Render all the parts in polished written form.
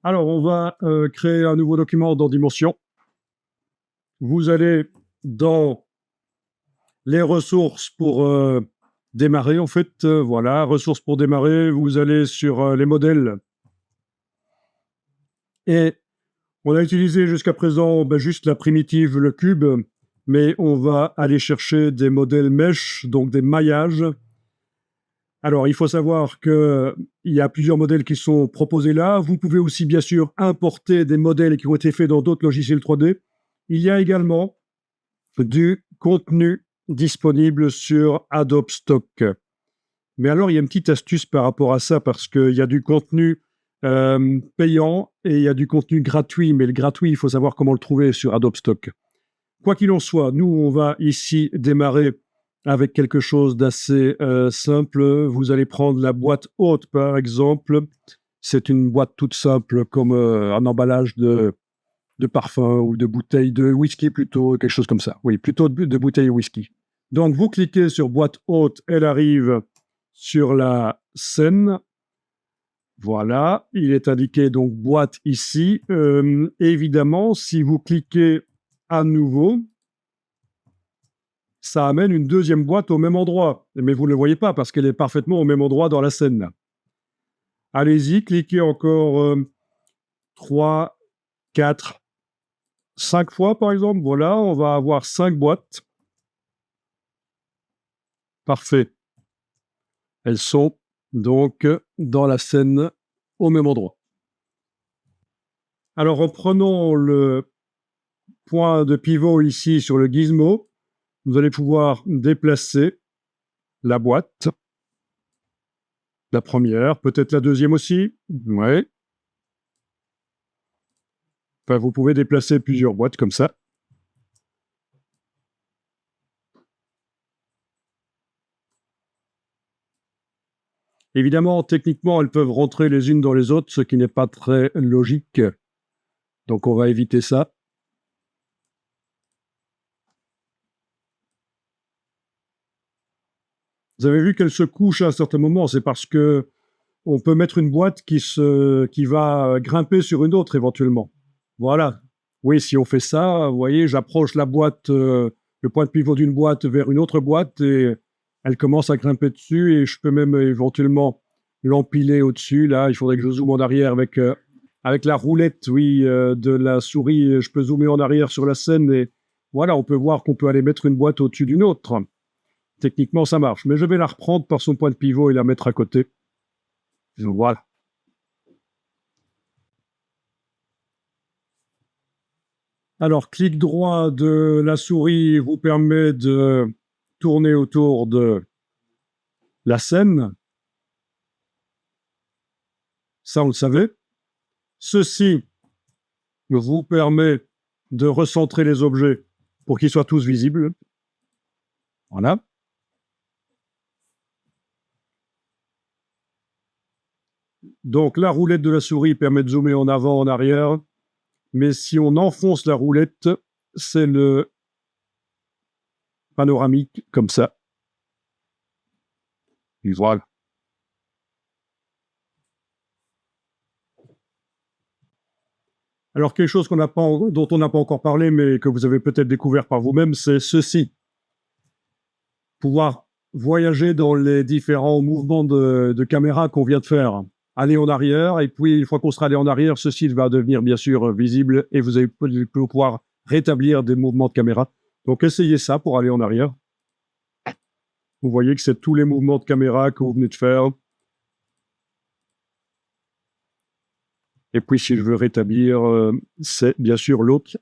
Alors, on va créer un nouveau document dans Dimension. Vous allez dans les ressources pour démarrer, en fait. Voilà, ressources pour démarrer. Vous allez sur les modèles. Et on a utilisé jusqu'à présent juste la primitive, le cube, mais on va aller chercher des modèles mesh, donc des maillages. Alors, il faut savoir qu'il y a plusieurs modèles qui sont proposés là. Vous pouvez aussi, bien sûr, importer des modèles qui ont été faits dans d'autres logiciels 3D. Il y a également du contenu disponible sur Adobe Stock. Mais alors, il y a une petite astuce par rapport à ça, parce qu'il y a du contenu payant et il y a du contenu gratuit. Mais le gratuit, il faut savoir comment le trouver sur Adobe Stock. Quoi qu'il en soit, nous, on va ici démarrer avec quelque chose d'assez simple. Vous allez prendre la boîte haute, par exemple. C'est une boîte toute simple, comme un emballage de parfum ou de bouteille de whisky plutôt, quelque chose comme ça. Oui, plutôt de bouteille de whisky. Donc, vous cliquez sur boîte haute, elle arrive sur la scène. Voilà, il est indiqué donc boîte ici. Évidemment, si vous cliquez à nouveau, ça amène une deuxième boîte au même endroit. Mais vous ne le voyez pas parce qu'elle est parfaitement au même endroit dans la scène. Allez-y, cliquez encore 3, 4, 5 fois, par exemple. Voilà, on va avoir 5 boîtes. Parfait. Elles sont donc dans la scène au même endroit. Alors, en prenant le point de pivot ici sur le gizmo, vous allez pouvoir déplacer la boîte. La première, peut-être la deuxième aussi. Ouais. Enfin, vous pouvez déplacer plusieurs boîtes comme ça. Évidemment, techniquement, elles peuvent rentrer les unes dans les autres, ce qui n'est pas très logique. Donc, on va éviter ça. Vous avez vu qu'elle se couche à un certain moment, c'est parce que on peut mettre une boîte qui va grimper sur une autre éventuellement. Voilà. Oui, si on fait ça, vous voyez, j'approche la boîte, le point de pivot d'une boîte vers une autre boîte et elle commence à grimper dessus et je peux même éventuellement l'empiler au-dessus. Là, il faudrait que je zoome en arrière avec la roulette, oui, de la souris. Je peux zoomer en arrière sur la scène et voilà, on peut voir qu'on peut aller mettre une boîte au-dessus d'une autre. Techniquement, ça marche. Mais je vais la reprendre par son point de pivot et la mettre à côté. Voilà. Alors, clic droit de la souris vous permet de tourner autour de la scène. Ça, on le savait. Ceci vous permet de recentrer les objets pour qu'ils soient tous visibles. Voilà. Donc, la roulette de la souris permet de zoomer en avant, en arrière. Mais si on enfonce la roulette, c'est le panoramique comme ça. Et voilà. Alors, quelque chose dont on n'a pas encore parlé, mais que vous avez peut-être découvert par vous-même, c'est ceci. Pouvoir voyager dans les différents mouvements de caméra qu'on vient de faire. Aller en arrière, et puis une fois qu'on sera allé en arrière, ceci va devenir bien sûr visible, et vous allez pouvoir rétablir des mouvements de caméra. Donc, essayez ça pour aller en arrière. Vous voyez que c'est tous les mouvements de caméra que vous venez de faire. Et puis, si je veux rétablir, c'est bien sûr l'autre.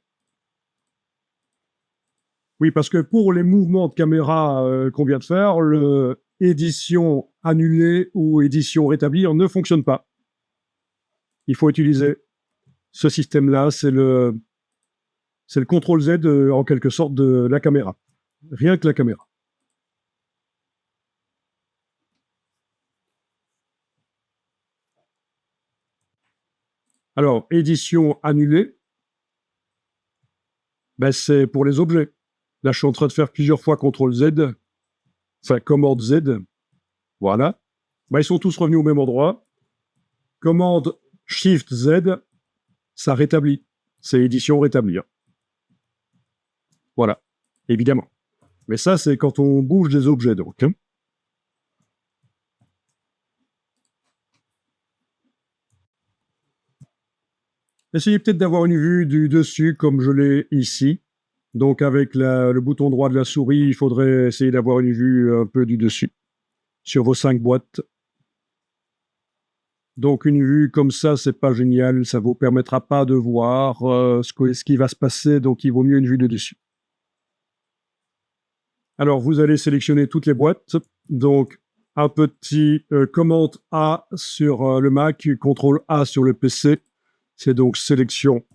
Oui, parce que pour les mouvements de caméra qu'on vient de faire, le édition annulée ou édition rétablir ne fonctionne pas. Il faut utiliser ce système-là, c'est le CTRL-Z en quelque sorte de la caméra. Rien que la caméra. Alors, édition annulée, ben, c'est pour les objets. Là, je suis en train de faire plusieurs fois CTRL-Z, enfin, commande Z. Voilà. Ben, ils sont tous revenus au même endroit. Commande Shift-Z, ça rétablit. C'est édition rétablir. Voilà, évidemment. Mais ça, c'est quand on bouge des objets, donc. Hein. Essayez peut-être d'avoir une vue du dessus, comme je l'ai ici. Donc, avec le bouton droit de la souris, il faudrait essayer d'avoir une vue un peu du dessus, sur vos 5 boîtes. Donc, une vue comme ça, c'est pas génial. Ça vous permettra pas de voir ce qui va se passer. Donc, il vaut mieux une vue de dessus. Alors, vous allez sélectionner toutes les boîtes. Donc, un petit commande A sur le Mac, CTRL A sur le PC. C'est donc sélection,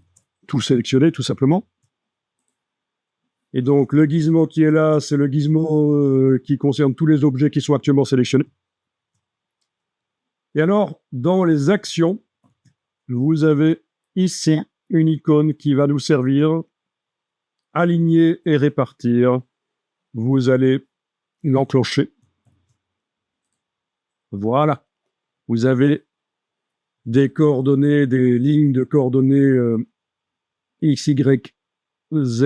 tout sélectionner, tout simplement. Et donc, le gizmo qui est là, c'est le gizmo qui concerne tous les objets qui sont actuellement sélectionnés. Et alors, dans les actions, vous avez ici une icône qui va nous servir aligner et répartir. Vous allez l'enclencher. Voilà. Vous avez des coordonnées, des lignes de coordonnées X, Y, Z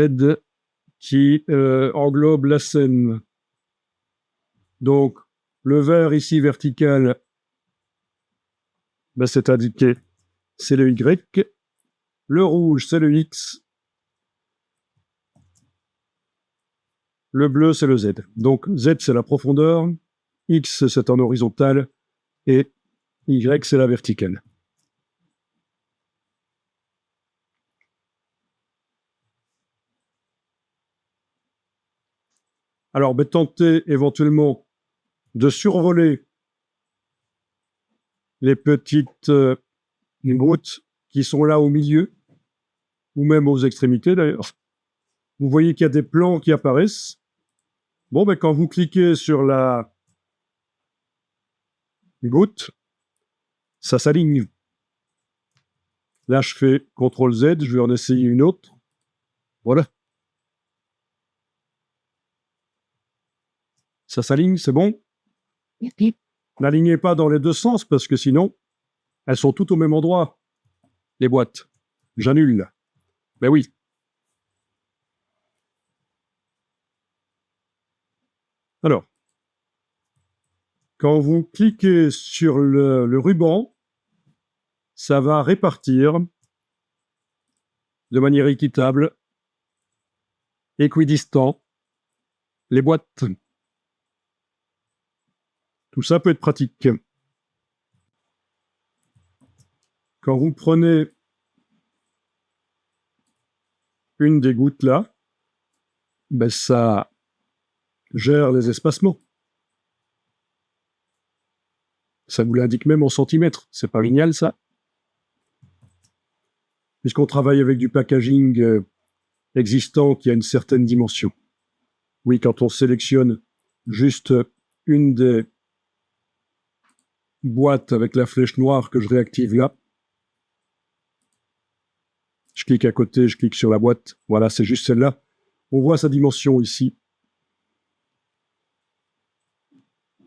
qui englobent la scène. Donc, le vert ici vertical, ben, c'est indiqué, c'est le Y. Le rouge, c'est le X. Le bleu, c'est le Z. Donc, Z, c'est la profondeur. X, c'est en horizontal. Et Y, c'est la verticale. Alors, ben, tentez éventuellement de survoler les petites gouttes qui sont là au milieu, ou même aux extrémités d'ailleurs. Vous voyez qu'il y a des plans qui apparaissent. Bon, ben, quand vous cliquez sur la goutte, ça s'aligne. Là, je fais CTRL Z, je vais en essayer une autre. Voilà. Ça s'aligne, c'est bon? N'alignez pas dans les deux sens, parce que sinon, elles sont toutes au même endroit, les boîtes. J'annule. Ben oui. Alors, quand vous cliquez sur le ruban, ça va répartir de manière équitable, équidistant, les boîtes. Tout ça peut être pratique. Quand vous prenez une des gouttes là, ben ça gère les espacements. Ça vous l'indique même en centimètres. C'est pas génial, ça? Puisqu'on travaille avec du packaging existant qui a une certaine dimension. Oui, quand on sélectionne juste une des boîtes avec la flèche noire que je réactive là, je clique à côté, je clique sur la boîte. Voilà, c'est juste celle-là. On voit sa dimension ici,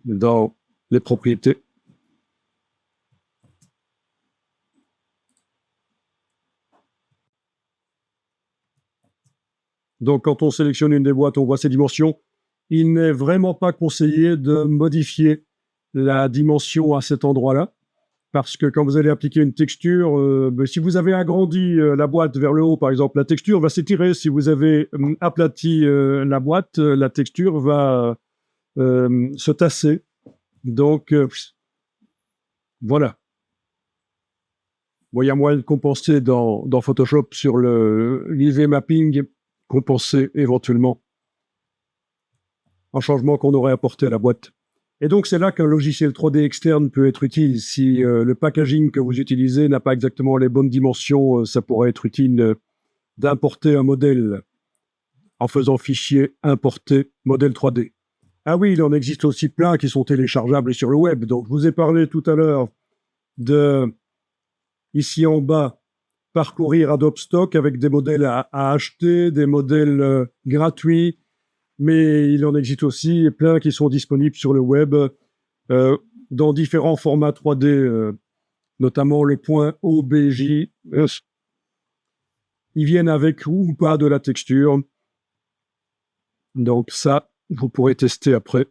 dans les propriétés. Donc, quand on sélectionne une des boîtes, on voit ses dimensions. Il n'est vraiment pas conseillé de modifier la dimension à cet endroit-là, parce que quand vous allez appliquer une texture, si vous avez agrandi la boîte vers le haut, par exemple, la texture va s'étirer. Si vous avez aplati la boîte, la texture va se tasser. Donc, voilà. Bon, il y a moyen de compenser dans Photoshop sur l'IV mapping, compenser éventuellement un changement qu'on aurait apporté à la boîte. Et donc, c'est là qu'un logiciel 3D externe peut être utile. Si le packaging que vous utilisez n'a pas exactement les bonnes dimensions, ça pourrait être utile d'importer un modèle en faisant fichier importer modèle 3D. Ah oui, il en existe aussi plein qui sont téléchargeables sur le web. Donc, je vous ai parlé tout à l'heure de, ici en bas, parcourir Adobe Stock avec des modèles à acheter, des modèles gratuits, mais il en existe aussi plein qui sont disponibles sur le web dans différents formats 3D, notamment le point OBJ. Ils viennent avec ou pas de la texture. Donc ça, vous pourrez tester après.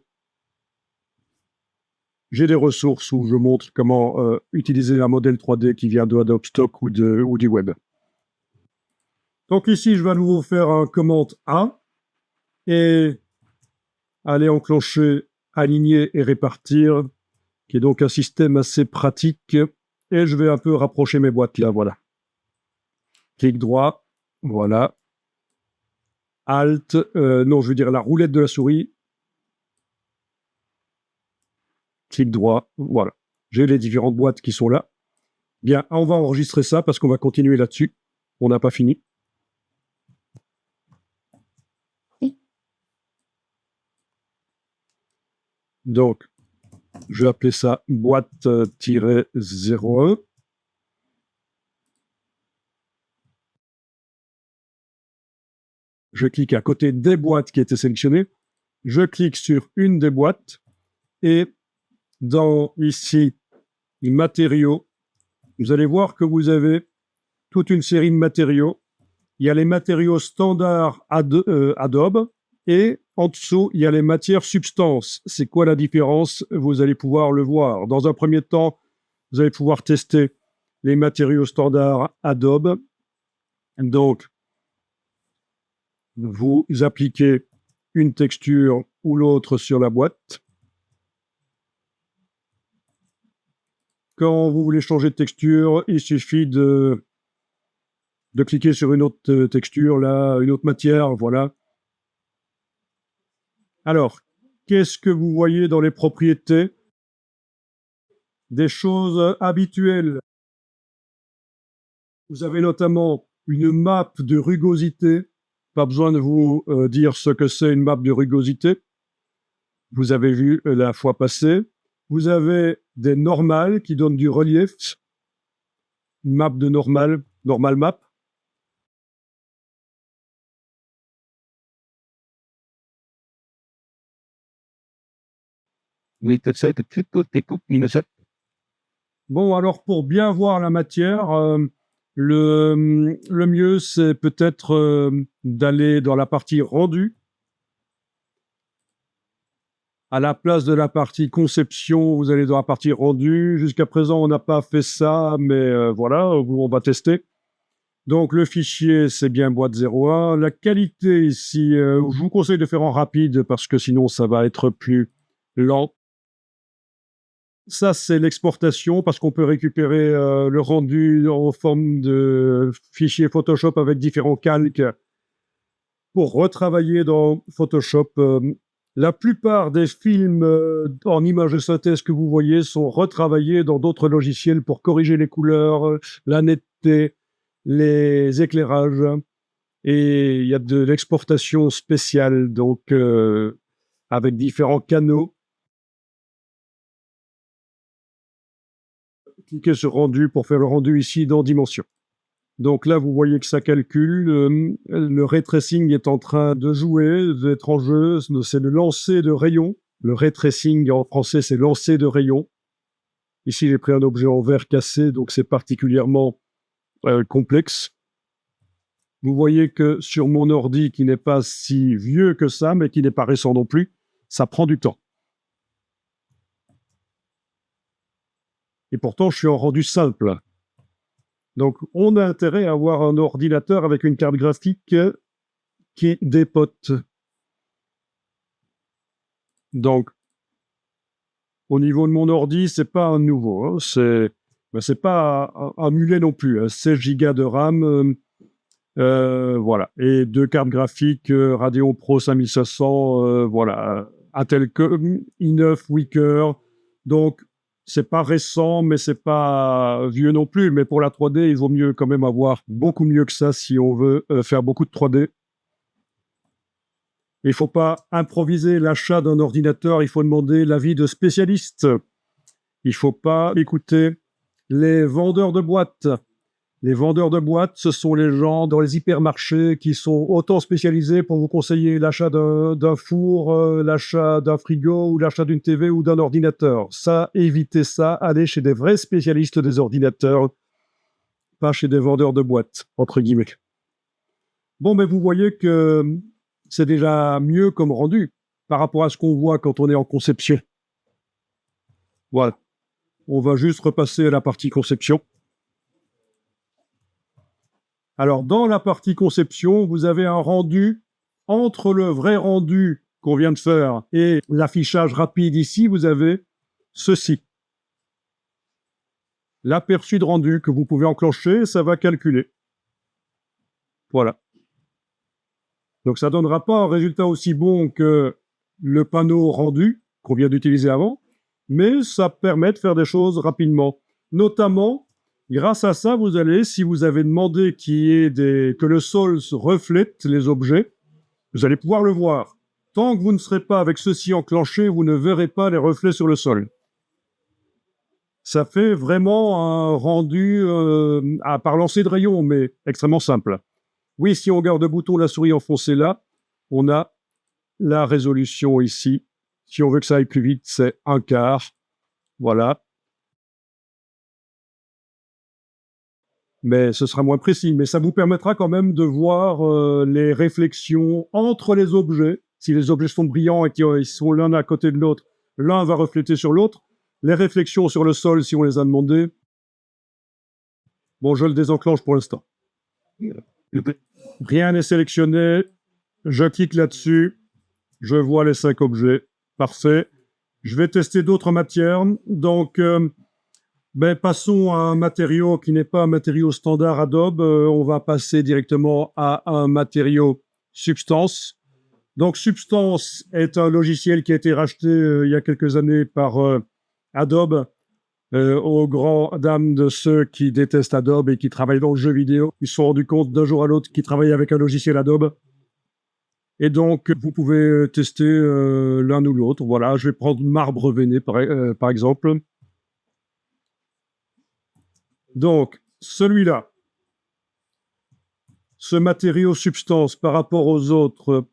J'ai des ressources où je montre comment utiliser un modèle 3D qui vient de Adobe Stock ou du web. Donc ici, je vais à nouveau faire un commande A et aller enclencher aligner et répartir, qui est donc un système assez pratique. Et je vais un peu rapprocher mes boîtes là, voilà. Clic droit, voilà. Alt, non, je veux dire la roulette de la souris. Clic droit, voilà. J'ai les différentes boîtes qui sont là. Bien, on va enregistrer ça parce qu'on va continuer là-dessus. On n'a pas fini. Donc, je vais appeler ça boîte-01. Je clique à côté des boîtes qui étaient sélectionnées. Je clique sur une des boîtes et dans ici, matériaux, vous allez voir que vous avez toute une série de matériaux. Il y a les matériaux standards Adobe et en dessous, il y a les matières substances. C'est quoi la différence? Vous allez pouvoir le voir. Dans un premier temps, vous allez pouvoir tester les matériaux standards Adobe. Donc, vous appliquez une texture ou l'autre sur la boîte. Quand vous voulez changer de texture, il suffit de cliquer sur une autre texture, là, une autre matière, voilà. Alors, qu'est-ce que vous voyez dans les propriétés? Des choses habituelles. Vous avez notamment une map de rugosité. Pas besoin de vous dire ce que c'est une map de rugosité. Vous avez vu la fois passée. Vous avez des normales qui donnent du relief. Une map de normal map. Bon, alors pour bien voir la matière, le mieux, c'est peut-être d'aller dans la partie rendu. À la place de la partie conception, vous allez dans la partie rendu. Jusqu'à présent, on n'a pas fait ça, mais voilà, on va tester. Donc, le fichier, c'est bien boîte 01. La qualité ici, je vous conseille de faire en rapide parce que sinon, ça va être plus lent. Ça, c'est l'exportation parce qu'on peut récupérer le rendu en forme de fichier Photoshop avec différents calques pour retravailler dans Photoshop. La plupart des films en images de synthèse que vous voyez sont retravaillés dans d'autres logiciels pour corriger les couleurs, la netteté, les éclairages. Et il y a de l'exportation spéciale, donc avec différents canaux. Cliquez sur rendu pour faire le rendu ici dans dimension. Donc là, vous voyez que ça calcule. Le ray tracing est en train de jouer, d'être en jeu. C'est le lancer de rayons. Le ray tracing en français, c'est lancer de rayons. Ici, j'ai pris un objet en verre cassé, donc c'est particulièrement complexe. Vous voyez que sur mon ordi, qui n'est pas si vieux que ça, mais qui n'est pas récent non plus, ça prend du temps. Et pourtant, je suis en rendu simple. Donc, on a intérêt à avoir un ordinateur avec une carte graphique qui dépote. Donc, au niveau de mon ordi, c'est pas un nouveau. Hein, c'est pas un mulet non plus. Hein, 16 Go de RAM, voilà. Et 2 cartes graphiques Radeon Pro 5500, voilà. Intel i9 Weaker. Donc, c'est pas récent, mais c'est pas vieux non plus. Mais pour la 3D, il vaut mieux quand même avoir beaucoup mieux que ça si on veut faire beaucoup de 3D. Il ne faut pas improviser l'achat d'un ordinateur, il faut demander l'avis de spécialistes. Il ne faut pas écouter les vendeurs de boîtes. Les vendeurs de boîtes, ce sont les gens dans les hypermarchés qui sont autant spécialisés pour vous conseiller l'achat d'un four, l'achat d'un frigo ou l'achat d'une TV ou d'un ordinateur. Ça, évitez ça, allez chez des vrais spécialistes des ordinateurs, pas chez des vendeurs de boîtes, entre guillemets. Bon, mais vous voyez que c'est déjà mieux comme rendu par rapport à ce qu'on voit quand on est en conception. Voilà. On va juste repasser à la partie conception. Alors, dans la partie conception, vous avez un rendu entre le vrai rendu qu'on vient de faire et l'affichage rapide ici, vous avez ceci. L'aperçu de rendu que vous pouvez enclencher, ça va calculer. Voilà. Donc, ça ne donnera pas un résultat aussi bon que le panneau rendu qu'on vient d'utiliser avant, mais ça permet de faire des choses rapidement. Notamment, grâce à ça, vous allez, si vous avez demandé que le sol reflète les objets, vous allez pouvoir le voir. Tant que vous ne serez pas avec ceci enclenché, vous ne verrez pas les reflets sur le sol. Ça fait vraiment un rendu par lancer de rayons, mais extrêmement simple. Oui, si on garde le bouton, la souris enfoncée là, on a la résolution ici. Si on veut que ça aille plus vite, c'est 1/4. Voilà. Mais ce sera moins précis. Mais ça vous permettra quand même de voir les réflexions entre les objets. Si les objets sont brillants et qu'ils sont l'un à côté de l'autre, l'un va refléter sur l'autre. Les réflexions sur le sol, si on les a demandées. Bon, je le désenclenche pour l'instant. Rien n'est sélectionné. Je clique là-dessus. Je vois les 5 objets. Parfait. Je vais tester d'autres matières. Donc, passons à un matériau qui n'est pas un matériau standard Adobe. On va passer directement à un matériau Substance. Donc, Substance est un logiciel qui a été racheté il y a quelques années par Adobe. Aux grandes dames de ceux qui détestent Adobe et qui travaillent dans le jeu vidéo. Ils se sont rendus compte d'un jour à l'autre qu'ils travaillaient avec un logiciel Adobe. Et donc, vous pouvez tester l'un ou l'autre. Voilà, je vais prendre Marbre Veiné, par exemple. Donc, celui-là, ce matériau Substance par rapport aux autres,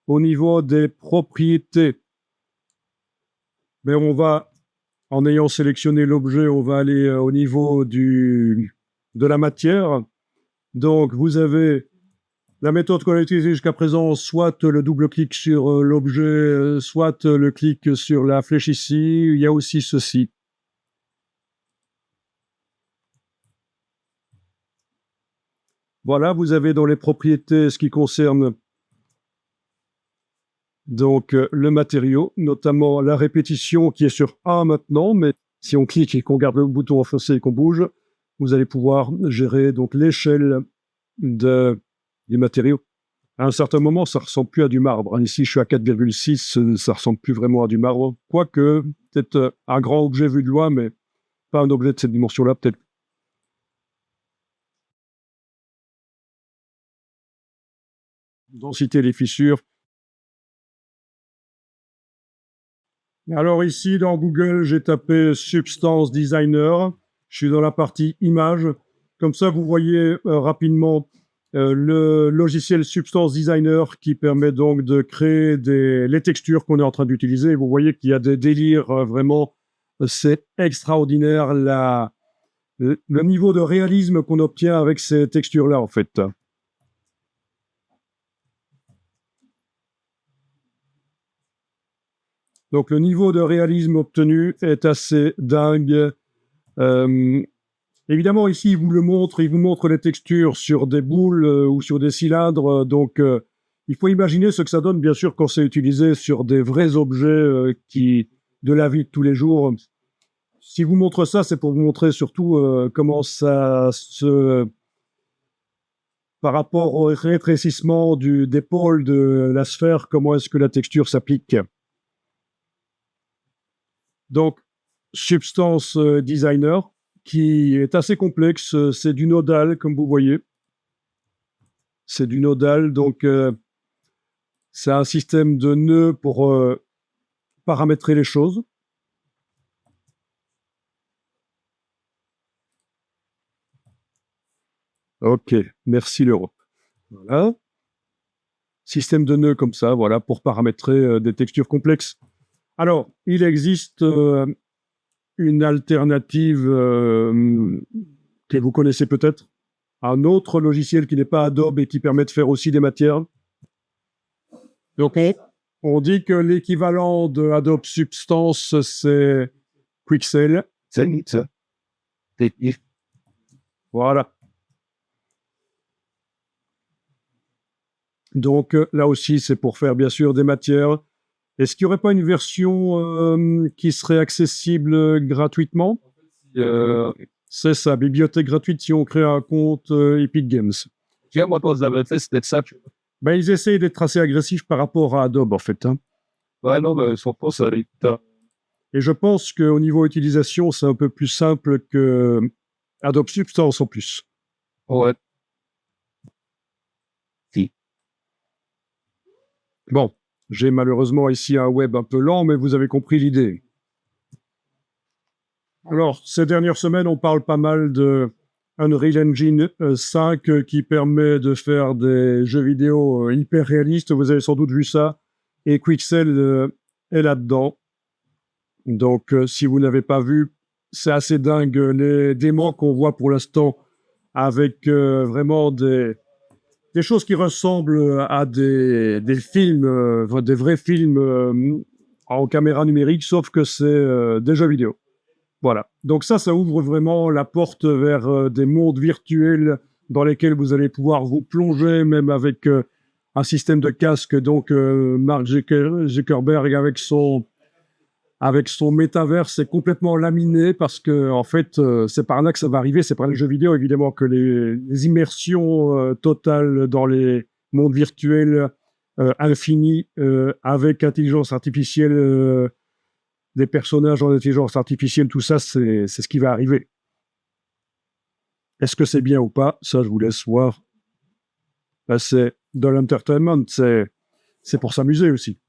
au niveau des propriétés, mais on va, en ayant sélectionné l'objet, on va aller au niveau de la matière. Donc, vous avez la méthode qu'on a utilisée jusqu'à présent, soit le double-clic sur l'objet, soit le clic sur la flèche ici. Il y a aussi ceci. Voilà, vous avez dans les propriétés ce qui concerne donc le matériau, notamment la répétition qui est sur A maintenant, mais si on clique et qu'on garde le bouton enfoncé et qu'on bouge, vous allez pouvoir gérer donc l'échelle du matériau. À un certain moment, ça ressemble plus à du marbre. Ici, je suis à 4,6, ça ressemble plus vraiment à du marbre. Quoique, peut-être un grand objet vu de loin, mais pas un objet de cette dimension-là, peut-être. Densité des fissures. Alors ici, dans Google, j'ai tapé Substance Designer. Je suis dans la partie images. Comme ça, vous voyez rapidement le logiciel Substance Designer qui permet donc de créer les textures qu'on est en train d'utiliser. Vous voyez qu'il y a des délires vraiment, c'est extraordinaire le niveau de réalisme qu'on obtient avec ces textures-là, en fait. Donc le niveau de réalisme obtenu est assez dingue. Évidemment, ici, il vous montre les textures sur des boules ou sur des cylindres. Donc, il faut imaginer ce que ça donne, bien sûr, quand c'est utilisé sur des vrais objets de la vie de tous les jours. Si vous montre ça, c'est pour vous montrer surtout comment ça se... Par rapport au rétrécissement des pôles de la sphère, comment est-ce que la texture s'applique. Donc, Substance Designer, qui est assez complexe, c'est du nodal, comme vous voyez. C'est du nodal, donc c'est un système de nœuds pour paramétrer les choses. Ok, merci l'Europe. Voilà. Système de nœuds comme ça, voilà, pour paramétrer des textures complexes. Alors, il existe une alternative que vous connaissez peut-être. un autre logiciel qui n'est pas Adobe et qui permet de faire aussi des matières. Donc, on dit que l'équivalent de Adobe Substance, c'est Quixel. C'est ça. C'est Voilà. Donc, là aussi, c'est pour faire, bien sûr, des matières. Est-ce qu'il n'y aurait pas une version qui serait accessible gratuitement? C'est ça, bibliothèque gratuite si on crée un compte Epic Games. moi, quand vous avez fait, c'était ça. Ben, ils essayent d'être assez agressifs par rapport à Adobe, en fait. Hein. Ouais, non, mais son poste, ça arrive. Et je pense qu'au niveau utilisation, c'est un peu plus simple que Adobe Substance en plus. Ouais. Si. Bon, j'ai malheureusement ici un web un peu lent, mais vous avez compris l'idée. Alors, ces dernières semaines, on parle pas mal de Unreal Engine 5 qui permet de faire des jeux vidéo hyper réalistes. Vous avez sans doute vu ça. Et Quixel est là-dedans. Donc, si vous n'avez pas vu, c'est assez dingue les démos qu'on voit pour l'instant avec vraiment des choses qui ressemblent à des films, des vrais films en caméra numérique, sauf que c'est des jeux vidéo. Voilà. Donc ça ouvre vraiment la porte vers des mondes virtuels dans lesquels vous allez pouvoir vous plonger, même avec un système de casque. Donc Mark Zuckerberg avec son métaverse est complètement laminé parce que en fait c'est par là que ça va arriver. C'est par les jeux vidéo évidemment que les immersions totales dans les mondes virtuels infinis avec intelligence artificielle. Des personnages en intelligence artificielle, tout ça, c'est ce qui va arriver. Est-ce que c'est bien ou pas? Ça, je vous laisse voir. Ben, c'est de l'entertainment, c'est pour s'amuser aussi,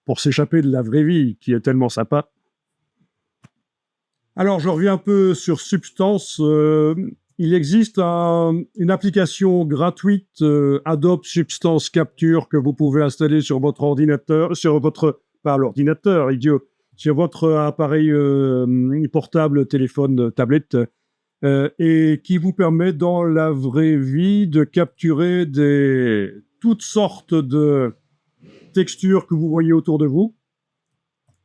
pour s'échapper de la vraie vie qui est tellement sympa. Alors, je reviens un peu sur Substance. Il existe une application gratuite Adobe Substance Capture que vous pouvez installer sur votre ordinateur, pas l'ordinateur, idiot, sur votre appareil portable, téléphone, tablette, et qui vous permet dans la vraie vie de capturer toutes sortes de textures que vous voyez autour de vous.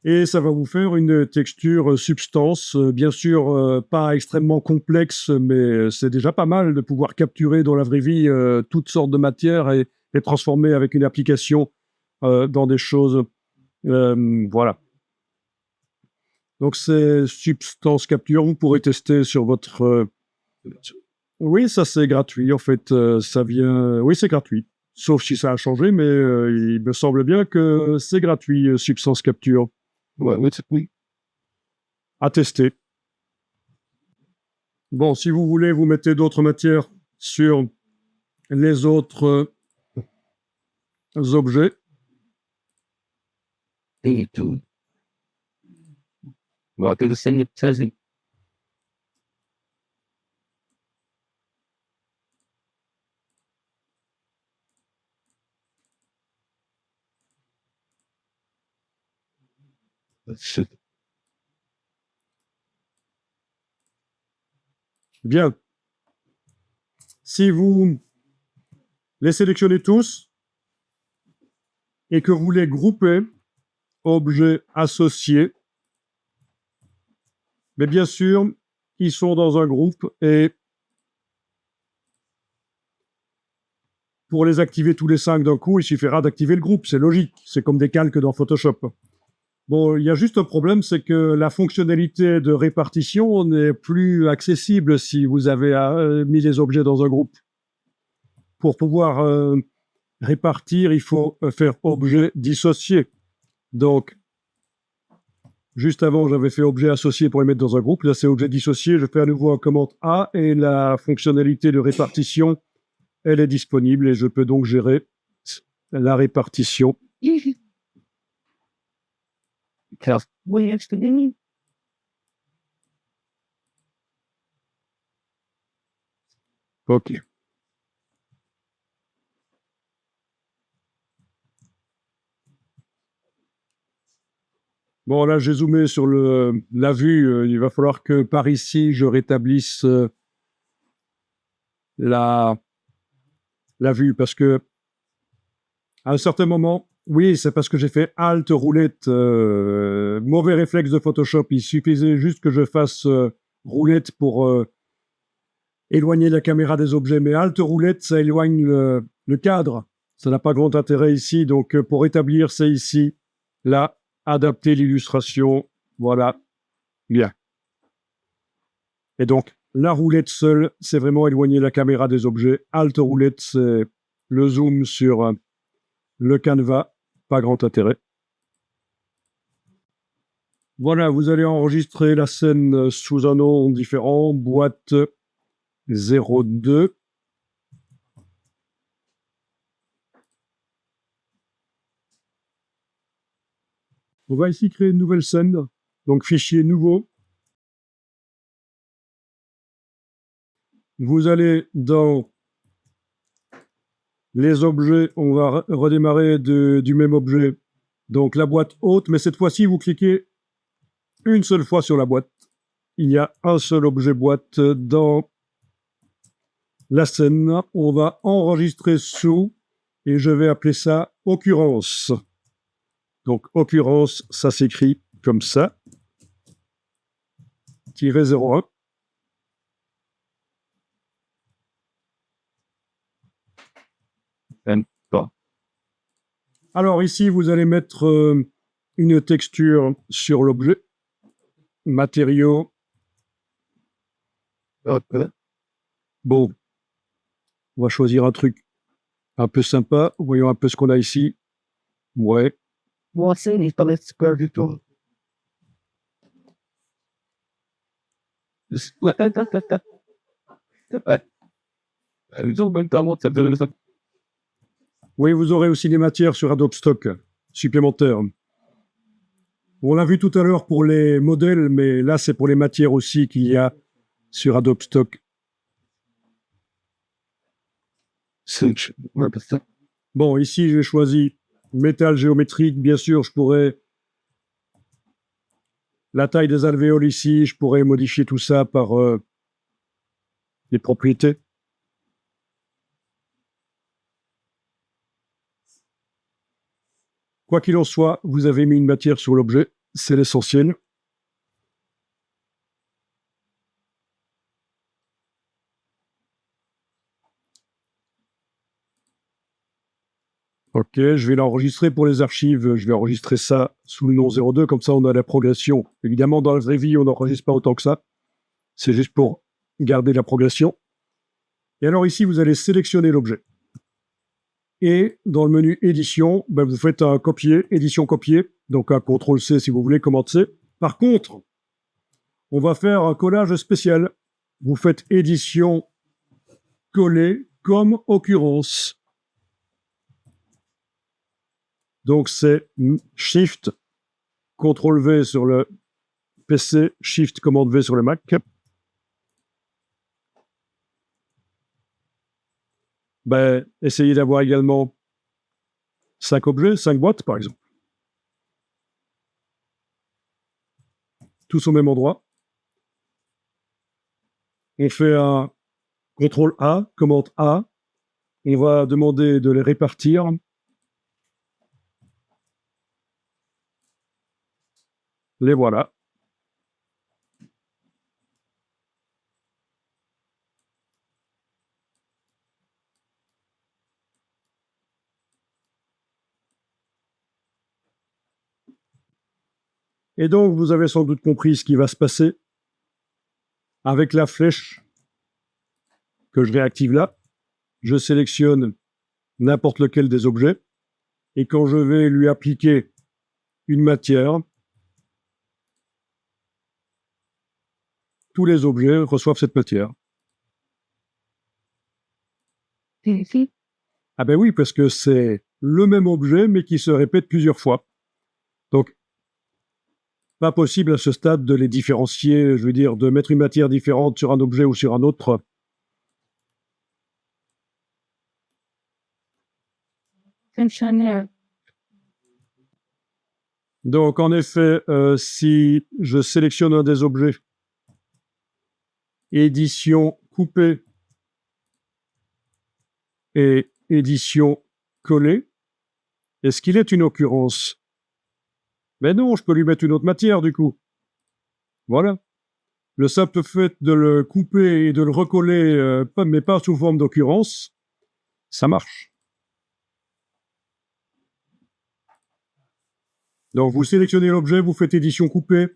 Et ça va vous faire une texture substance, bien sûr pas extrêmement complexe, mais c'est déjà pas mal de pouvoir capturer dans la vraie vie toutes sortes de matières et les transformer avec une application dans des choses. Voilà. Donc, c'est Substance Capture. Vous pourrez tester sur votre... Oui, ça, c'est gratuit. En fait, ça vient... Oui, c'est gratuit. Sauf si ça a changé, mais il me semble bien que c'est gratuit, Substance Capture. Ouais, oui. À tester. Bon, si vous voulez, vous mettez d'autres matières sur les autres objets. Et tout. Bon, que c'est ça, c'est... Bien. Si vous les sélectionnez tous et que vous les groupez, objets associés, mais bien sûr, ils sont dans un groupe et pour les activer tous les 5 d'un coup, il suffira d'activer le groupe. C'est logique. C'est comme des calques dans Photoshop. Bon, il y a juste un problème, c'est que la fonctionnalité de répartition n'est plus accessible si vous avez mis les objets dans un groupe. Pour pouvoir répartir, il faut faire objet dissocié. Donc, juste avant, j'avais fait objet associé pour les mettre dans un groupe. Là, c'est objet dissocié. Je fais à nouveau un commande A et la fonctionnalité de répartition, elle est disponible et je peux donc gérer la répartition. Ok. Bon, là, j'ai zoomé sur la vue. Il va falloir que par ici, je rétablisse la vue, parce que à un certain moment, oui, c'est parce que j'ai fait Alt roulette, mauvais réflexe de Photoshop. Il suffisait juste que je fasse roulette pour éloigner la caméra des objets, mais Alt roulette, ça éloigne le cadre. Ça n'a pas grand intérêt ici, donc pour établir, c'est ici, là, adapter l'illustration, voilà, bien. Et donc, la roulette seule, c'est vraiment éloigner la caméra des objets. Alt roulette, c'est le zoom sur le canevas, pas grand intérêt. Voilà, vous allez enregistrer la scène sous un nom différent, boîte 02. On va ici créer une nouvelle scène, donc fichier nouveau. Vous allez dans les objets, on va redémarrer du même objet, donc la boîte haute, mais cette fois-ci, vous cliquez une seule fois sur la boîte. Il y a un seul objet boîte dans la scène. On va enregistrer sous, et je vais appeler ça occurrence. Donc, occurrence, ça s'écrit comme ça. -01. Alors ici, vous allez mettre une texture sur l'objet. Matériaux. Bon, on va choisir un truc un peu sympa. Voyons un peu ce qu'on a ici. Ouais. Oui, vous aurez aussi des matières sur Adobe Stock supplémentaires. On l'a vu tout à l'heure pour les modèles, mais là, c'est pour les matières aussi qu'il y a sur Adobe Stock. Bon, ici, j'ai choisi métal géométrique. Bien sûr, je pourrais... La taille des alvéoles ici, je pourrais modifier tout ça par les propriétés. Quoi qu'il en soit, vous avez mis une matière sur l'objet, c'est l'essentiel. Ok, je vais l'enregistrer pour les archives. Je vais enregistrer ça sous le nom 02, comme ça on a la progression. Évidemment, dans la vraie vie, on n'enregistre pas autant que ça. C'est juste pour garder la progression. Et alors ici, vous allez sélectionner l'objet. Et dans le menu édition, ben vous faites un copier, édition copier, donc un CTRL-C si vous voulez, commande-C. Par contre, on va faire un collage spécial. Vous faites édition coller comme occurrence. Donc c'est Shift, CTRL-V sur le PC, Shift, commande-V sur le Mac. Ben, essayez d'avoir également 5 objets, 5 boîtes par exemple. Tous au même endroit. On fait un CTRL-A, commande A. On va demander de les répartir. Les voilà. Et donc, vous avez sans doute compris ce qui va se passer avec la flèche que je réactive là. Je sélectionne n'importe lequel des objets et quand je vais lui appliquer une matière, tous les objets reçoivent cette matière. Ah ben oui, parce que c'est le même objet, mais qui se répète plusieurs fois. Donc, pas possible à ce stade de les différencier, je veux dire, de mettre une matière différente sur un objet ou sur un autre. Donc, en effet, si je sélectionne un des objets, édition coupée, et édition collée. Est-ce qu'il est une occurrence? Mais non, je peux lui mettre une autre matière du coup. Voilà. Le simple fait de le couper et de le recoller, mais pas sous forme d'occurrence, ça marche. Donc vous sélectionnez l'objet, vous faites édition coupée,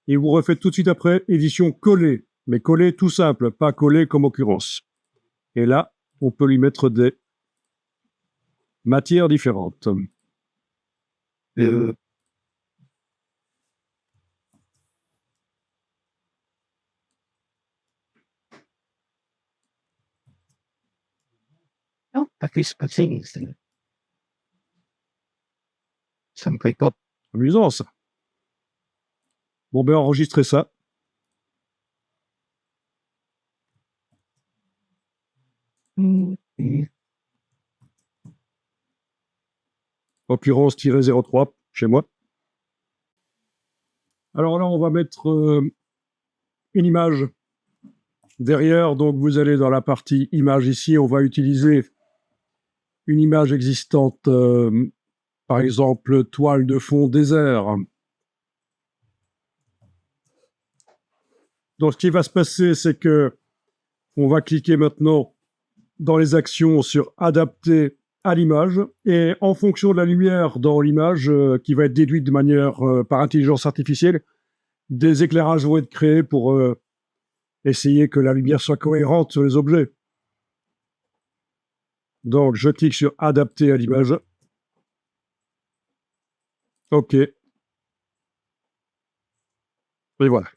et vous refaites tout de suite après édition collée. Mais collée tout simple, pas collée comme occurrence. Et là, on peut lui mettre des matières différentes. Uh, no, at least things. Some people. Amusant ça. Bon ben enregistrez ça. Occurrence-03 chez moi. Alors là, on va mettre une image derrière. Donc vous allez dans la partie image ici. On va utiliser une image existante, par exemple toile de fond désert. Donc ce qui va se passer, c'est que on va cliquer maintenant dans les actions sur adapter à l'image, et en fonction de la lumière dans l'image qui va être déduite de manière par intelligence artificielle, des éclairages vont être créés pour essayer que la lumière soit cohérente sur les objets. Donc je clique sur adapter à l'image. OK. Et voilà.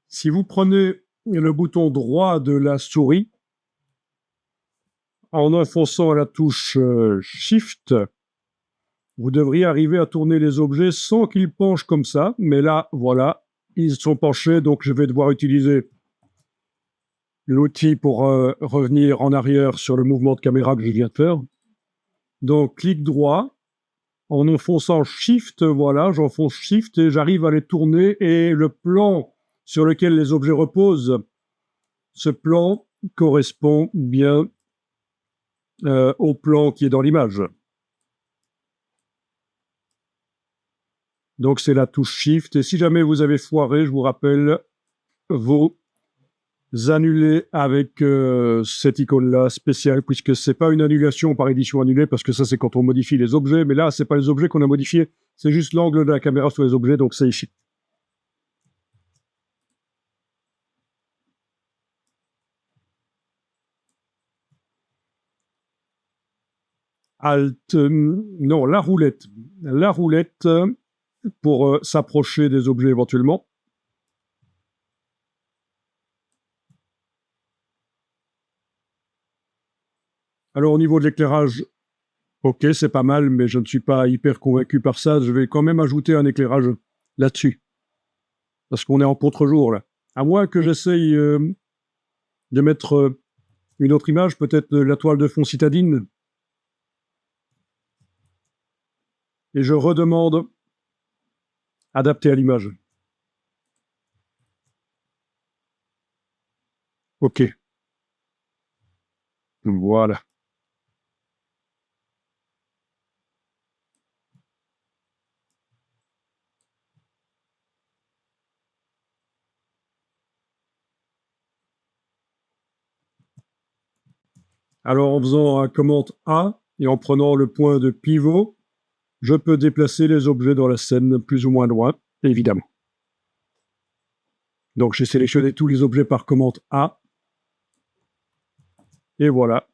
Si vous prenez le bouton droit de la souris, en enfonçant la touche Shift, vous devriez arriver à tourner les objets sans qu'ils penchent comme ça. Mais là, voilà, ils sont penchés, donc je vais devoir utiliser l'outil pour revenir en arrière sur le mouvement de caméra que je viens de faire. Donc, clic droit, en enfonçant Shift, voilà, j'enfonce Shift et j'arrive à les tourner, et le plan sur lequel les objets reposent, ce plan correspond bien au plan qui est dans l'image. Donc c'est la touche Shift, et si jamais vous avez foiré, je vous rappelle, vous annulez avec cette icône-là spéciale, puisque c'est pas une annulation par édition annulée, parce que ça c'est quand on modifie les objets, mais là c'est pas les objets qu'on a modifiés, c'est juste l'angle de la caméra sur les objets, donc c'est ici. Alt, non, la roulette. La roulette pour s'approcher des objets éventuellement. Alors au niveau de l'éclairage, ok, c'est pas mal, mais je ne suis pas hyper convaincu par ça. Je vais quand même ajouter un éclairage là-dessus. Parce qu'on est en contre-jour, là. À moins que j'essaye de mettre une autre image, peut-être la toile de fond citadine. Et je redemande adapter à l'image. Ok. Voilà. Alors en faisant un commande A et en prenant le point de pivot, je peux déplacer les objets dans la scène plus ou moins loin, évidemment. Donc j'ai sélectionné tous les objets par commande A. Et voilà.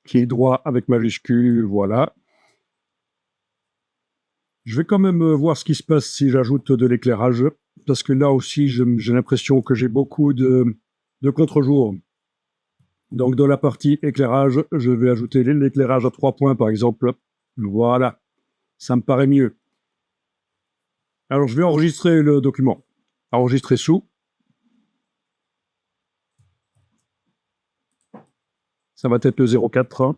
Clic droit avec majuscule, voilà. Je vais quand même voir ce qui se passe si j'ajoute de l'éclairage, parce que là aussi, j'ai l'impression que j'ai beaucoup de contre-jour. Donc, dans la partie éclairage, je vais ajouter l'éclairage à 3 points, par exemple. Voilà, ça me paraît mieux. Alors, je vais enregistrer le document. Enregistrer sous. Ça va être le 04.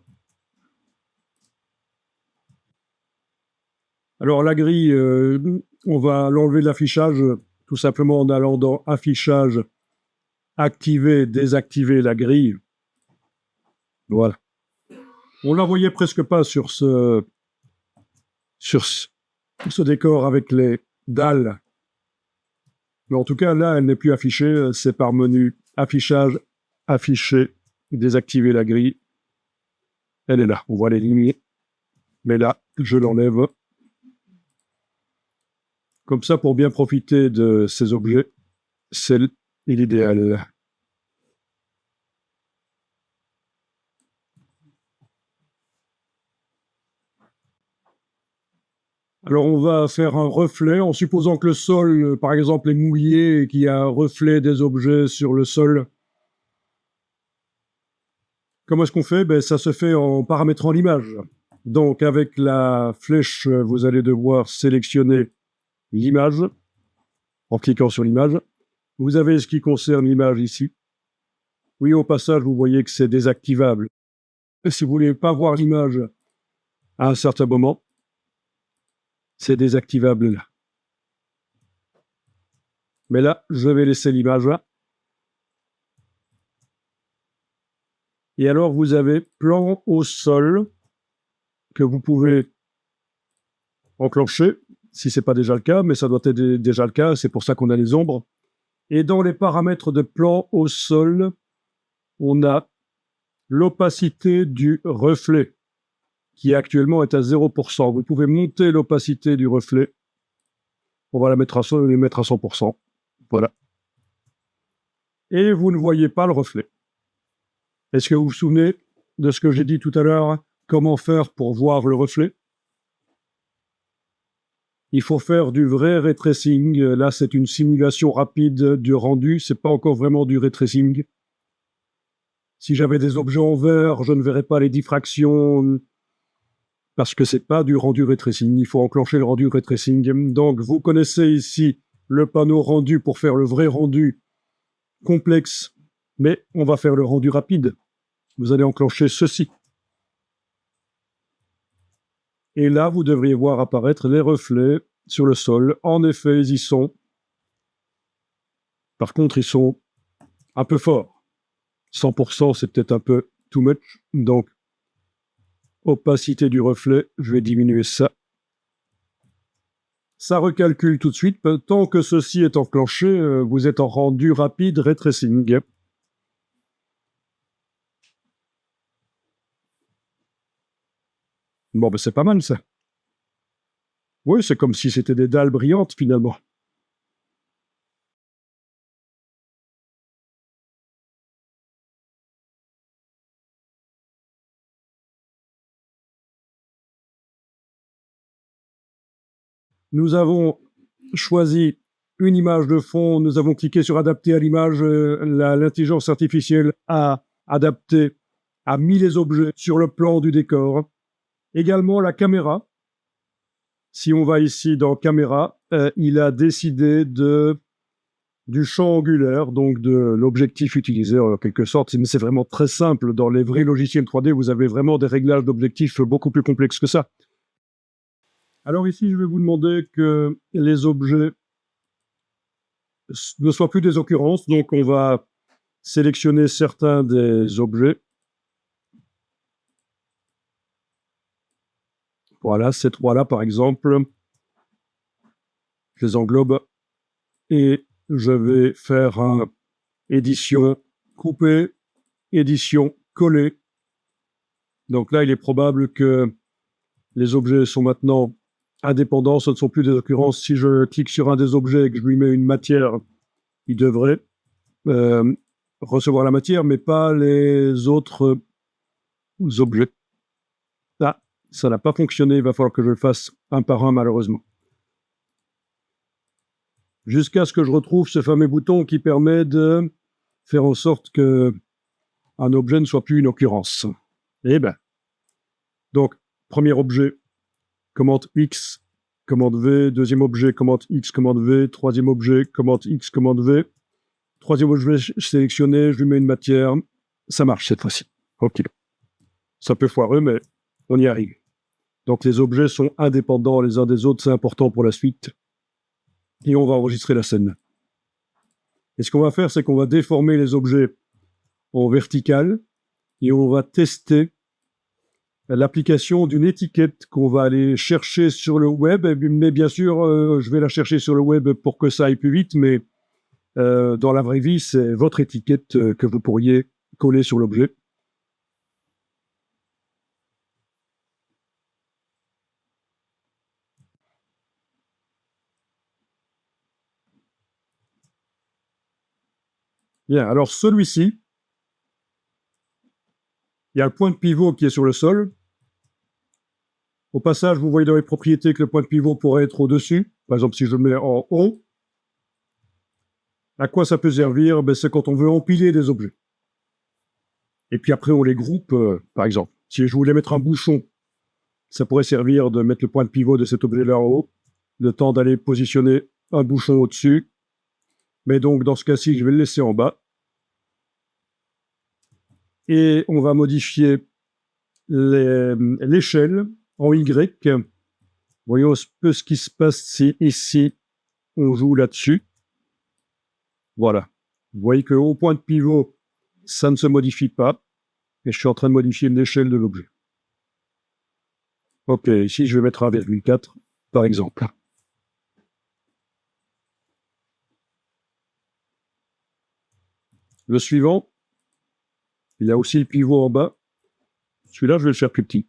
Alors la grille, on va l'enlever de l'affichage tout simplement en allant dans Affichage, Activer, désactiver la grille. Voilà. On la voyait presque pas sur ce décor avec les dalles. Mais en tout cas, là, elle n'est plus affichée. C'est par menu Affichage, Afficher, désactiver la grille. Elle est là. On voit les lignes. Mais là, je l'enlève. Comme ça, pour bien profiter de ces objets, c'est l'idéal. Alors, on va faire un reflet en supposant que le sol, par exemple, est mouillé et qu'il y a un reflet des objets sur le sol. Comment est-ce qu'on fait? Ça se fait en paramétrant l'image. Donc, avec la flèche, vous allez devoir sélectionner l'image en cliquant sur l'image. Vous avez ce qui concerne l'image ici. Oui, au passage, vous voyez que c'est désactivable. Et si vous voulez pas voir l'image à un certain moment, c'est désactivable là. Mais là, je vais laisser l'image là. Et alors, vous avez plan au sol que vous pouvez enclencher, si ce n'est pas déjà le cas, mais ça doit être déjà le cas, c'est pour ça qu'on a les ombres. Et dans les paramètres de plan au sol, on a l'opacité du reflet, qui actuellement est à 0%. Vous pouvez monter l'opacité du reflet. On va la mettre à 100%. Voilà. Et vous ne voyez pas le reflet. Est-ce que vous vous souvenez de ce que j'ai dit tout à l'heure? Comment faire pour voir le reflet? Il faut faire du vrai ray tracing. Là, c'est une simulation rapide du rendu. C'est pas encore vraiment du ray tracing. Si j'avais des objets en vert, je ne verrais pas les diffractions parce que c'est pas du rendu ray tracing. Il faut enclencher le rendu ray tracing. Donc, vous connaissez ici le panneau rendu pour faire le vrai rendu complexe, mais on va faire le rendu rapide. Vous allez enclencher ceci. Et là, vous devriez voir apparaître les reflets sur le sol. En effet, ils y sont. Par contre, ils sont un peu forts. 100%, c'est peut-être un peu too much. Donc, opacité du reflet, je vais diminuer ça. Ça recalcule tout de suite. Tant que ceci est enclenché, vous êtes en rendu rapide ray tracing. Bon, c'est pas mal, ça. Oui, c'est comme si c'était des dalles brillantes, finalement. Nous avons choisi une image de fond, nous avons cliqué sur adapter à l'image, l'intelligence artificielle a adapté, a mis les objets sur le plan du décor. Également la caméra. Si on va ici dans caméra, il a décidé du champ angulaire, donc de l'objectif utilisé en quelque sorte. Mais c'est vraiment très simple. Dans les vrais logiciels 3D, vous avez vraiment des réglages d'objectifs beaucoup plus complexes que ça. Alors ici, je vais vous demander que les objets ne soient plus des occurrences. Donc on va sélectionner certains des objets. Voilà, ces trois-là, par exemple, je les englobe et je vais faire un édition coupée, édition collée. Donc là, il est probable que les objets sont maintenant indépendants, ce ne sont plus des occurrences. Si je clique sur un des objets et que je lui mets une matière, il devrait recevoir la matière, mais pas les autres objets. Ah, ça n'a pas fonctionné, il va falloir que je le fasse un par un, malheureusement. Jusqu'à ce que je retrouve ce fameux bouton qui permet de faire en sorte que un objet ne soit plus une occurrence. Eh bien, donc, premier objet, commande X, commande V, deuxième objet, commande X, commande V, troisième objet, commande X, commande V, troisième objet sélectionné, je lui mets une matière, ça marche cette fois-ci. Ok. Ça peut foireux, mais on y arrive. Donc les objets sont indépendants les uns des autres, c'est important pour la suite. Et on va enregistrer la scène. Et ce qu'on va faire, c'est qu'on va déformer les objets en vertical et on va tester l'application d'une étiquette qu'on va aller chercher sur le web. Mais bien sûr, je vais la chercher sur le web pour que ça aille plus vite, mais dans la vraie vie, c'est votre étiquette que vous pourriez coller sur l'objet. Bien, alors celui-ci, il y a le point de pivot qui est sur le sol. Au passage, vous voyez dans les propriétés que le point de pivot pourrait être au-dessus. Par exemple, si je le mets en haut, à quoi ça peut servir? Ben, c'est quand on veut empiler des objets. Et puis après, on les groupe, par exemple. Si je voulais mettre un bouchon, ça pourrait servir de mettre le point de pivot de cet objet-là en haut, le temps d'aller positionner un bouchon au-dessus. Mais donc, dans ce cas-ci, je vais le laisser en bas. Et on va modifier l'échelle en Y. Voyons un peu ce qui se passe si ici, on joue là-dessus. Voilà. Vous voyez qu'au point de pivot, ça ne se modifie pas. Et je suis en train de modifier l'échelle de l'objet. Ok, ici, je vais mettre 1,4, par exemple. Le suivant, il y a aussi le pivot en bas. Celui-là, je vais le faire plus petit.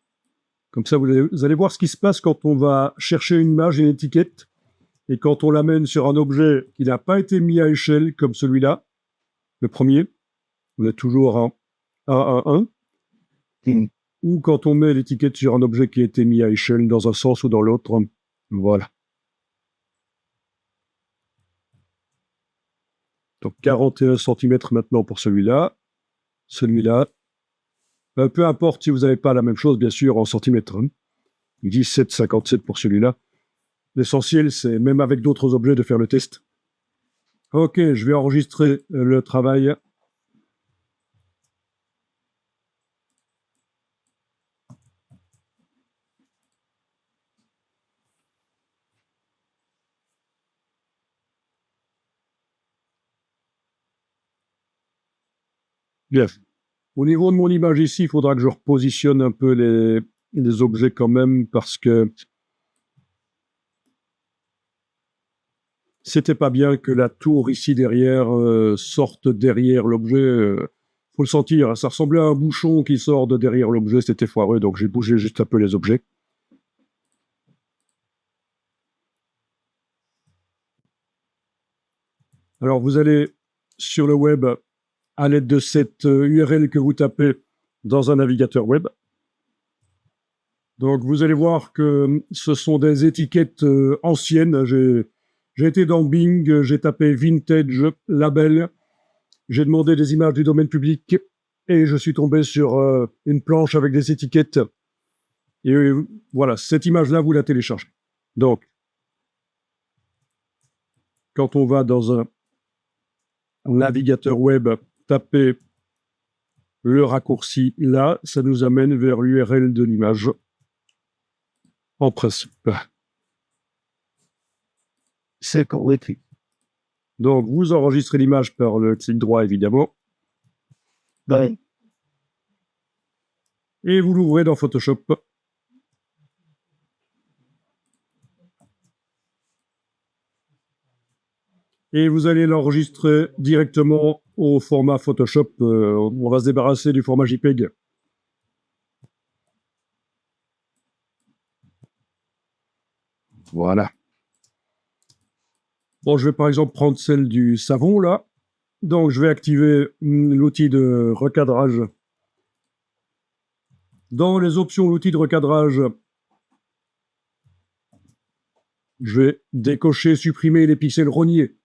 Comme ça, vous allez voir ce qui se passe quand on va chercher une image, une étiquette, et quand on l'amène sur un objet qui n'a pas été mis à échelle, comme celui-là, le premier, on est toujours en 1, 1, ou quand on met l'étiquette sur un objet qui a été mis à échelle dans un sens ou dans l'autre. Voilà. Donc 41 cm maintenant pour celui-là. Celui-là, peu importe si vous n'avez pas la même chose, bien sûr, en centimètres. 17,57 pour celui-là. L'essentiel, c'est même avec d'autres objets de faire le test. Ok, je vais enregistrer le travail. Bien. Au niveau de mon image ici, il faudra que je repositionne un peu les objets quand même parce que c'était pas bien que la tour ici derrière sorte derrière l'objet. Faut le sentir, ça ressemblait à un bouchon qui sort de derrière l'objet, c'était foireux, donc j'ai bougé juste un peu les objets. Alors vous allez sur le web à l'aide de cette URL que vous tapez dans un navigateur web. Donc vous allez voir que ce sont des étiquettes anciennes. J'ai été dans Bing, j'ai tapé Vintage Label, j'ai demandé des images du domaine public et je suis tombé sur une planche avec des étiquettes. Et voilà, cette image-là, vous la téléchargez. Donc, quand on va dans un navigateur web, taper le raccourci là, ça nous amène vers l'URL de l'image. En principe. C'est correct. Donc, vous enregistrez l'image par le clic droit, évidemment, Ouais. et vous l'ouvrez dans Photoshop. Et vous allez l'enregistrer directement au format Photoshop. On va se débarrasser du format JPEG. Voilà. Bon, je vais par exemple prendre celle du savon, là. Donc, je vais activer l'outil de recadrage. Dans les options, l'outil de recadrage, je vais décocher, supprimer les pixels rognés.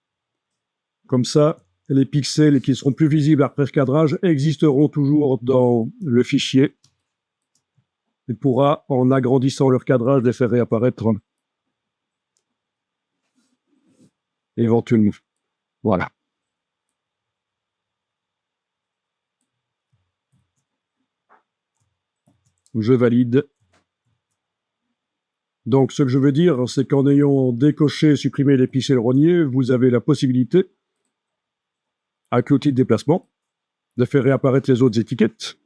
Comme ça, les pixels qui seront plus visibles après recadrage existeront toujours dans le fichier. Il pourra, en agrandissant le recadrage, les faire réapparaître éventuellement. Voilà. Je valide. Donc, ce que je veux dire, c'est qu'en ayant décoché, supprimé les pixels rognés, vous avez la possibilité, avec l'outil de déplacement, de faire réapparaître les autres étiquettes.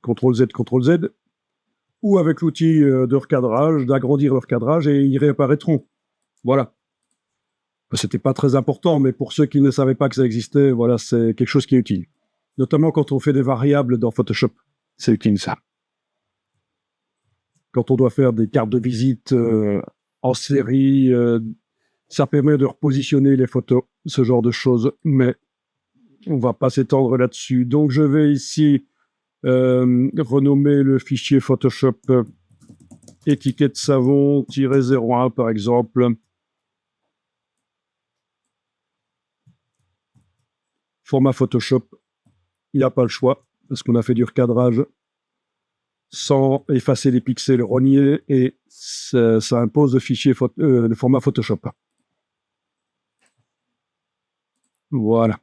CTRL-Z, CTRL-Z, ou avec l'outil de recadrage, d'agrandir le recadrage, et ils réapparaîtront. Voilà. C'était pas très important, mais pour ceux qui ne savaient pas que ça existait, voilà, c'est quelque chose qui est utile. Notamment quand on fait des variables dans Photoshop. C'est utile, ça. Quand on doit faire des cartes de visite en série, ça permet de repositionner les photos, ce genre de choses, mais on va pas s'étendre là-dessus. Donc, je vais ici renommer le fichier Photoshop étiquette savon-01, par exemple. Format Photoshop, il n'y a pas le choix, parce qu'on a fait du recadrage sans effacer les pixels rognés, et ça impose le format Photoshop. Voilà.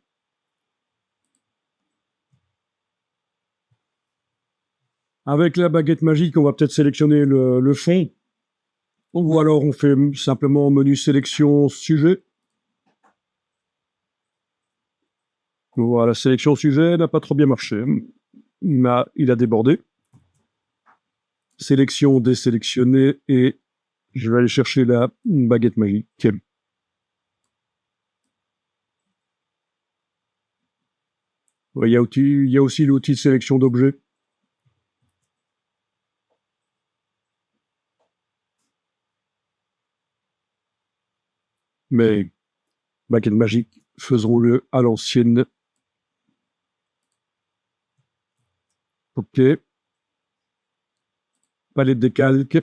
Avec la baguette magique, on va peut-être sélectionner le fond, ou alors on fait simplement menu sélection sujet. Voilà, sélection sujet n'a pas trop bien marché. Il a débordé. Sélection désélectionnée, et je vais aller chercher la baguette magique. Il y a aussi l'outil de sélection d'objets. Mais baguette magique, faisons-le à l'ancienne. OK. Palette des calques.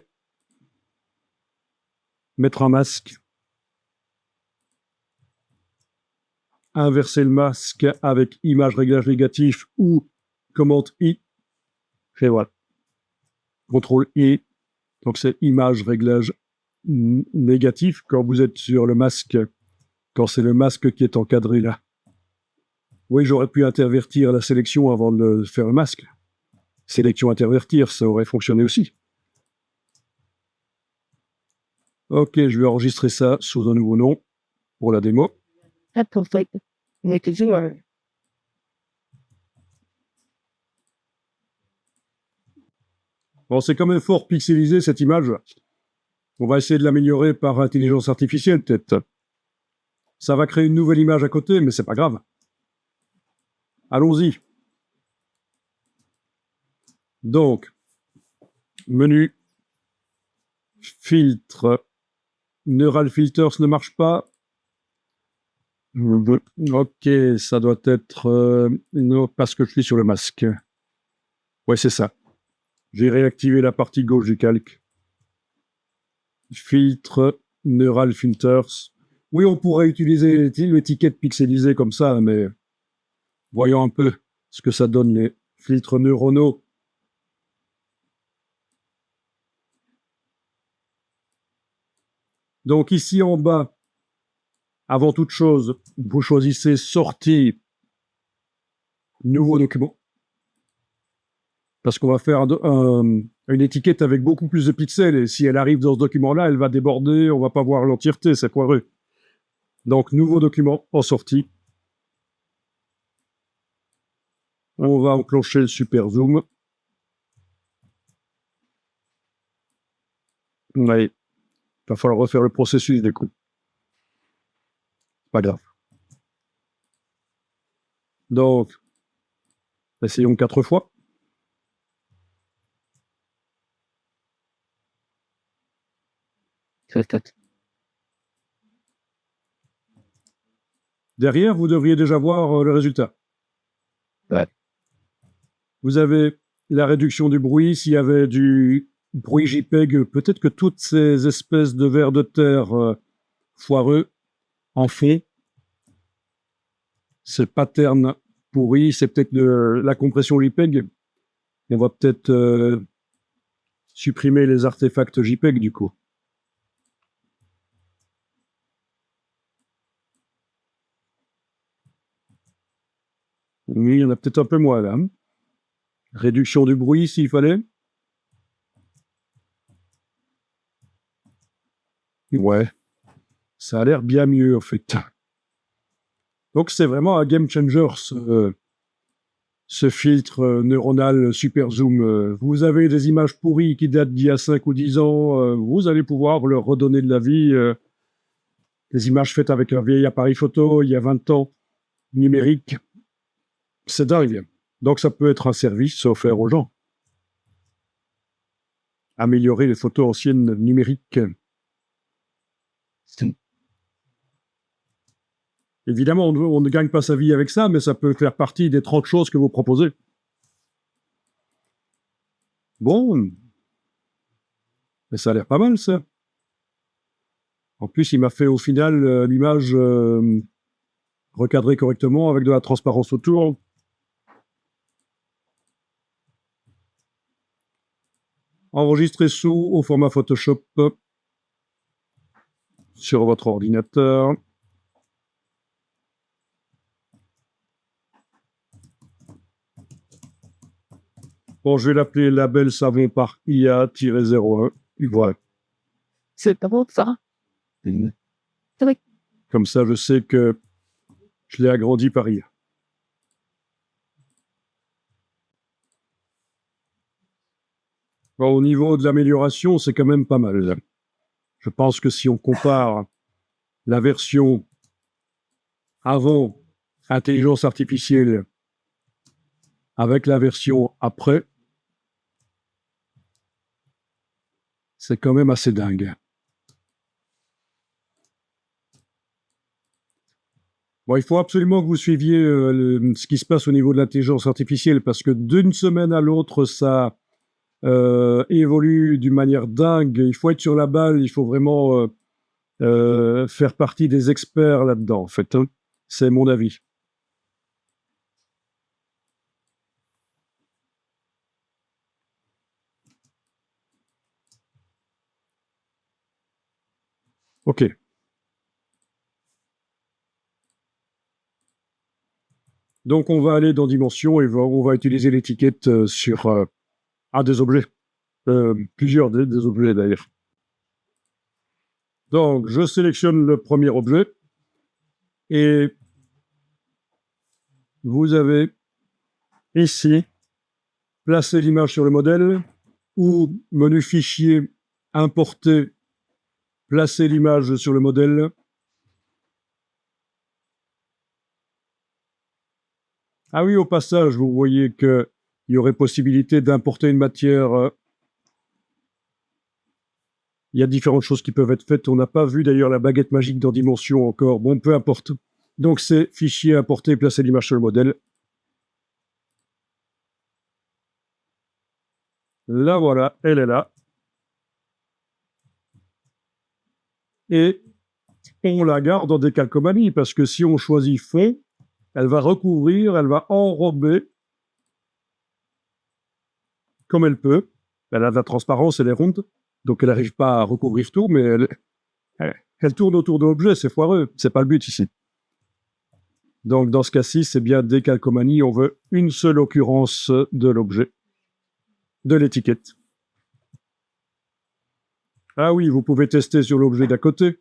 Mettre un masque. Inverser le masque avec image réglage négatif ou commande I. Et voilà. CTRL I. Donc c'est image réglage négatif quand vous êtes sur le masque, quand c'est le masque qui est encadré là. Oui, j'aurais pu intervertir la sélection avant de faire le masque. Sélection intervertir, ça aurait fonctionné aussi. Ok, je vais enregistrer ça sous un nouveau nom pour la démo. Bon, c'est quand même fort pixelisé cette image. On va essayer de l'améliorer par intelligence artificielle, peut-être. Ça va créer une nouvelle image à côté, mais c'est pas grave. Allons-y. Donc, menu, filtre, Neural Filters ne marche pas. Ok, ça doit être non, parce que je suis sur le masque. Ouais, c'est ça. J'ai réactivé la partie gauche du calque. Filtre, Neural Filters. Oui, on pourrait utiliser l'étiquette pixelisée comme ça, mais voyons un peu ce que ça donne, les filtres neuronaux. Donc ici en bas, avant toute chose, vous choisissez Sortie, Nouveau document. Parce qu'on va faire une étiquette avec beaucoup plus de pixels, et si elle arrive dans ce document-là, elle va déborder, on va pas voir l'entièreté, c'est foireux. Donc, nouveau document en sortie. On va enclencher le super zoom. Ouais. Il va falloir refaire le processus des coups. Pas grave. Donc, essayons 4 fois. Derrière, vous devriez déjà voir le résultat. Ouais. Vous avez la réduction du bruit. S'il y avait du bruit JPEG, peut-être que toutes ces espèces de vers de terre foireux en fond. Ce pattern pourri, c'est peut-être la compression JPEG. On va peut-être supprimer les artefacts JPEG du coup. Oui, il y en a peut-être un peu moins là. Réduction du bruit s'il fallait. Ouais, ça a l'air bien mieux, en fait. Donc, c'est vraiment un game changer, ce filtre neuronal super zoom. Vous avez des images pourries qui datent d'il y a 5 ou 10 ans, vous allez pouvoir leur redonner de la vie. Des images faites avec un vieil appareil photo il y a 20 ans, numérique. C'est dingue. Donc, ça peut être un service offert aux gens. Améliorer les photos anciennes numériques. Évidemment, on ne gagne pas sa vie avec ça, mais ça peut faire partie des 30 choses que vous proposez. Bon, mais ça a l'air pas mal, ça. En plus, il m'a fait au final l'image recadrée correctement avec de la transparence autour. Enregistrez sous au format Photoshop sur votre ordinateur. Bon, je vais l'appeler label savon par IA-01. Voilà. C'est bon, ça? Comme ça, je sais que je l'ai agrandi par IA. Bon, au niveau de l'amélioration, c'est quand même pas mal. Je pense que si on compare la version avant intelligence artificielle avec la version après, c'est quand même assez dingue. Bon, il faut absolument que vous suiviez ce qui se passe au niveau de l'intelligence artificielle, parce que d'une semaine à l'autre, ça évolue d'une manière dingue. Il faut être sur la balle, il faut vraiment faire partie des experts là-dedans, en fait. Hein. C'est mon avis. OK. Donc, on va aller dans Dimension et on va utiliser l'étiquette sur un des objets. Plusieurs des objets, d'ailleurs. Donc, je sélectionne le premier objet et vous avez ici placé l'image sur le modèle ou menu fichier, importer, placer l'image sur le modèle. Ah oui, au passage, vous voyez qu'il y aurait possibilité d'importer une matière. Il y a différentes choses qui peuvent être faites. On n'a pas vu d'ailleurs la baguette magique dans Dimension encore. Bon, peu importe. Donc c'est fichier, importer, placer l'image sur le modèle. Là, voilà, elle est là. Et on la garde en décalcomanie, parce que si on choisit fond, elle va recouvrir, elle va enrober comme elle peut. Elle a de la transparence, elle est ronde, donc elle n'arrive pas à recouvrir tout, mais elle tourne autour de l'objet, c'est foireux, c'est pas le but ici. Donc dans ce cas-ci, c'est bien décalcomanie, on veut une seule occurrence de l'objet, de l'étiquette. Ah oui, vous pouvez tester sur l'objet d'à côté.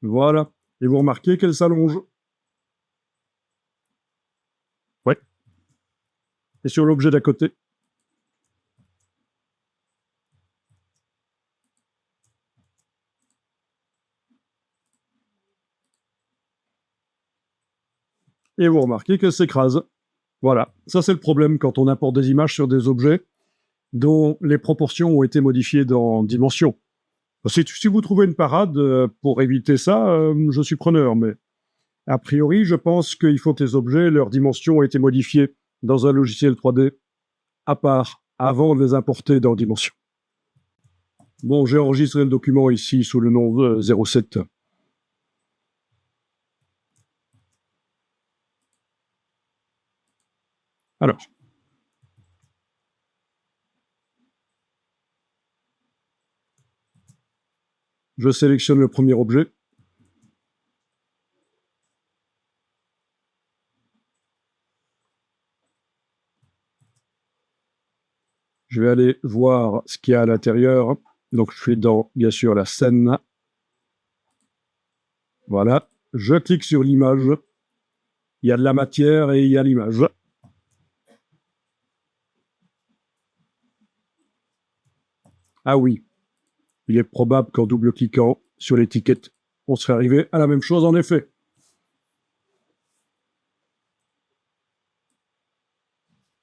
Voilà. Et vous remarquez qu'elle s'allonge. Ouais. Et sur l'objet d'à côté. Et vous remarquez qu'elle s'écrase. Voilà. Ça, c'est le problème quand on importe des images sur des objets dont les proportions ont été modifiées dans Dimension. Si vous trouvez une parade pour éviter ça, je suis preneur, mais a priori, je pense qu'il faut que les objets, leurs dimensions aient été modifiées dans un logiciel 3D à part, avant de les importer dans Dimension. Bon, j'ai enregistré le document ici sous le nom de 07. Alors, je sélectionne le premier objet. Je vais aller voir ce qu'il y a à l'intérieur. Donc, je suis dans, bien sûr, la scène. Voilà. Je clique sur l'image. Il y a de la matière et il y a l'image. Ah oui, il est probable qu'en double-cliquant sur l'étiquette, on serait arrivé à la même chose en effet.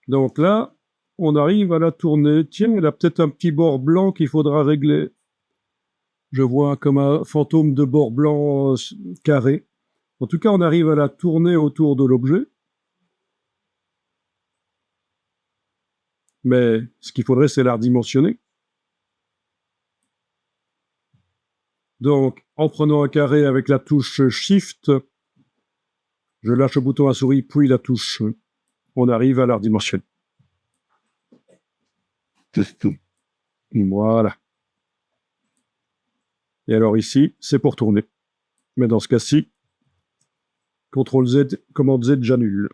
Donc là, on arrive à la tourner. Tiens, il a peut-être un petit bord blanc qu'il faudra régler. Je vois comme un fantôme de bord blanc carré. En tout cas, on arrive à la tourner autour de l'objet. Mais ce qu'il faudrait, c'est la redimensionner. Donc, en prenant un carré avec la touche Shift, je lâche le bouton à souris, puis la touche. On arrive à la redimensionner. Voilà. Et alors ici, c'est pour tourner. Mais dans ce cas-ci, CTRL Z, commande Z, j'annule.